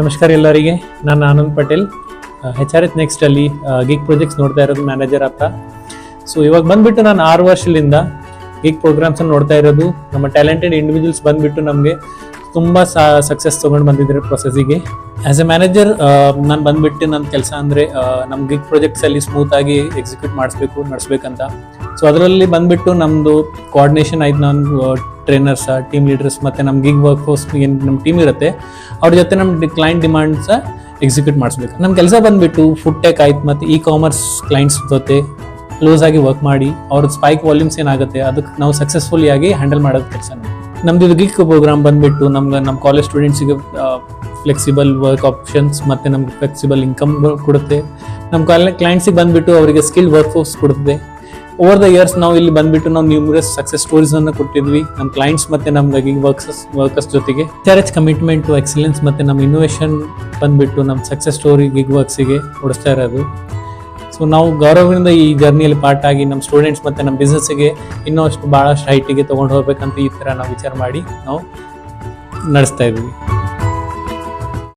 ನಮಸ್ಕಾರ ಎಲ್ಲರಿಗೆ. ನಾನು ಆನಂದ್ ಪಟೇಲ್, HRH ನೆಕ್ಸ್ಟ್ ಅಲ್ಲಿ ಗಿಗ್ ಪ್ರಾಜೆಕ್ಟ್ಸ್ ನೋಡ್ತಾ ಇರೋದು ಮ್ಯಾನೇಜರ್ ಅಂತ. ಸೊ ಇವಾಗ ಬಂದ್ಬಿಟ್ಟು ನಾನು 6 ವರ್ಷದಿಂದ ಗಿಗ್ ಪ್ರೋಗ್ರಾಮ್ಸ್ ನೋಡ್ತಾ ಇರೋದು. ನಮ್ಮ ಟ್ಯಾಲೆಂಟೆಡ್ ಇಂಡಿವಿಜುವಲ್ಸ್ ಬಂದ್ಬಿಟ್ಟು ನಮಗೆ ತುಂಬ ಸಕ್ಸಸ್ ತೊಗೊಂಡು ಬಂದಿದ್ದಾರೆ ಪ್ರೊಸೆಸಿಗೆ. ಆ್ಯಸ್ ಎ ಮ್ಯಾನೇಜರ್ ನಾನು ಬಂದ್ಬಿಟ್ಟು ನನ್ನ ಕೆಲಸ ಅಂದರೆ ನಮ್ಮ ಗಿಗ್ ಪ್ರಾಜೆಕ್ಟ್ಸಲ್ಲಿ ಸ್ಮೂತಾಗಿ ಎಕ್ಸಿಕ್ಯೂಟ್ ನಡೆಸ್ಬೇಕಂತ. ಸೊ ಅದರಲ್ಲಿ ಬಂದ್ಬಿಟ್ಟು ನಮ್ಮದು ಕೋಆರ್ಡಿನೇಷನ್ ಆಯ್ತು. ನಾನು ಟ್ರೈನರ್ಸ್, ಟೀಮ್ ಲೀಡರ್ಸ್ ಮತ್ತು ನಮ್ಮ ಗಿಗ್ ವರ್ಕ್ ಫೋರ್ಸ್ ಏನು ನಮ್ಮ ಟೀಮ್ ಇರುತ್ತೆ ಅವ್ರ ಜೊತೆ ನಮ್ಮ ಕ್ಲೈಂಟ್ ಡಿಮಾಂಡ್ಸ ಎಕ್ಸಿಕ್ಯೂಟ್ ಮಾಡಿಸ್ಬೇಕು. ನಮ್ಮ ಕೆಲಸ ಬಂದ್ಬಿಟ್ಟು ಫುಡ್ ಟೆಕ್ ಆಯ್ತು ಮತ್ತು ಕಾಮರ್ಸ್ ಕ್ಲೈಂಟ್ಸ್ ಜೊತೆ ಕ್ಲೋಸ್ ಆಗಿ ವರ್ಕ್ ಮಾಡಿ ಅವ್ರ ಸ್ಪೈಕ್ ವಾಲ್ಯೂಮ್ಸ್ ಏನಾಗುತ್ತೆ ಅದಕ್ಕೆ ನಾವು ಸಕ್ಸಸ್ಫುಲಿ ಆಗಿ ಹ್ಯಾಂಡಲ್ ಮಾಡೋದು ಕೆಲಸ. ನಮ್ದು ಇದು ಗಿಗ್ ಪ್ರೋಗ್ರಾಮ್ ಬಂದ್ಬಿಟ್ಟು ನಮ್ಮ ಕಾಲೇಜ್ ಸ್ಟೂಡೆಂಟ್ಸಿಗೆ ಫ್ಲೆಕ್ಸಿಬಲ್ ವರ್ಕ್ ಆಪ್ಷನ್ಸ್ ಮತ್ತು ನಮ್ಗೆ ಫ್ಲೆಕ್ಸಿಬಲ್ ಇನ್ಕಮ್ ಕೊಡುತ್ತೆ. ನಮ್ಮ ಕ್ಲೈಂಟ್ಸಿಗೆ ಬಂದ್ಬಿಟ್ಟು ಅವರಿಗೆ ಸ್ಕಿಲ್ ವರ್ಕ್ ಫೋರ್ಸ್ ಕೊಡುತ್ತೆ. ಓವರ್ ದ ಇಯರ್ಸ್ ನಾವು ಇಲ್ಲಿ ಬಂದ್ಬಿಟ್ಟು ನಾವು ನ್ಯೂಮರಸ್ ಸಕ್ಸಸ್ ಸ್ಟೋರೀಸ್ ಅನ್ನು ಕೊಟ್ಟಿದ್ವಿ ನಮ್ಮ ಕ್ಲೈಂಟ್ಸ್ ಮತ್ತೆ ನಮ್ಮ ಗಿಗ್ ವರ್ಕರ್ಸ್ ಜೊತೆಗೆ. HRH ಕಮಿಟ್ಮೆಂಟ್ ಟು ಎಕ್ಸಲೆನ್ಸ್ ಮತ್ತೆ ನಮ್ಮ ಇನೋವೇಷನ್ ಬಂದ್ಬಿಟ್ಟು ನಮ್ಮ ಸಕ್ಸಸ್ ಸ್ಟೋರಿ ಗಿಗ್ ವರ್ಕ್ಸಿಗೆ ಕೊಡಿಸ್ತಾ ಇರೋದು. ಸೊ ನಾವು ಗೌರವದಿಂದ ಈ ಜರ್ನಿಯಲ್ಲಿ ಪಾರ್ಟ್ ಆಗಿ ನಮ್ಮ ಸ್ಟೂಡೆಂಟ್ಸ್ ಮತ್ತು ನಮ್ಮ ಬಿಸ್ನೆಸ್ಸಿಗೆ ಇನ್ನೂ ಅಷ್ಟು ಭಾಳಷ್ಟು ಹೈಟಿಗೆ ತೊಗೊಂಡು ಹೋಗ್ಬೇಕಂತ ಈ ಥರ ನಾವು ವಿಚಾರ ಮಾಡಿ ನಾವು ನಡೆಸ್ತಾ ಇದ್ವಿ.